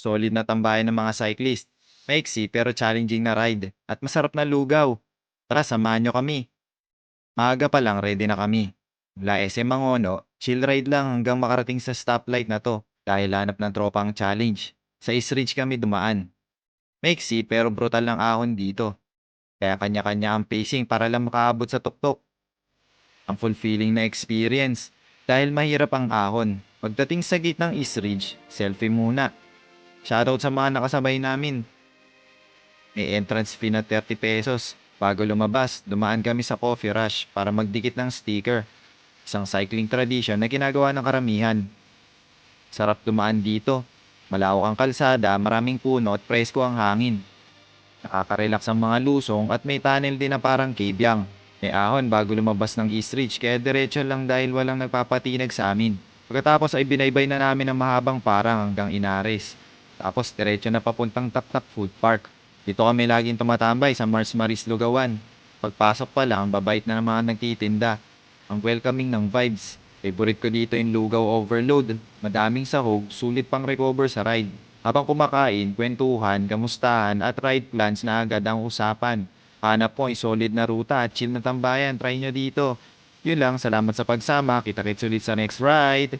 solid na tambayan ng mga cyclist. Maiksi pero challenging na ride at masarap na lugaw. Tara, samahan nyo kami. Maaga pa lang ready na kami. Mula SM Mangono, chill ride lang hanggang makarating sa stoplight na to dahil hanap ng tropang challenge. Sa East Ridge kami dumaan. Maiksi pero brutal ng ahon dito. Kaya kanya-kanya ang pacing para lang makaabot sa tuktok. Ang fulfilling na experience dahil mahirap ang ahon. Pagdating sa gate ng East Ridge, selfie muna. Shoutout sa mga nakasabay namin. May entrance fee na 30 pesos. Bago lumabas, dumaan kami sa Coffee Rush para magdikit ng sticker. Isang cycling tradition na ginagawa ng karamihan. Sarap dumaan dito. Malawak ang kalsada, maraming puno at presko ang hangin. Nakaka-relax ang mga lusong at may tunnel din na parang cavyang. May ahon bago lumabas ng East Ridge kaya diretso lang dahil walang nagpapatinag sa amin. Pagkatapos ay binaybay na namin ang mahabang parang hanggang Inares. Tapos diretso na papuntang Taktak Food Park. Dito kami laging tumatambay sa Mars Maris Lugawan. Pagpasok pa lang, babait na ng mga nagtitinda. Ang welcoming ng vibes. Favorite ko dito yung lugaw overload. Madaming sahog, sulit pang recover sa ride. Habang kumakain, kwentuhan, kamustahan at ride plans na agad ang usapan. Hanap po ay solid na ruta at chill na tambayan. Try nyo dito. Yun lang, salamat sa pagsama. Kita-kits ulit sa next ride.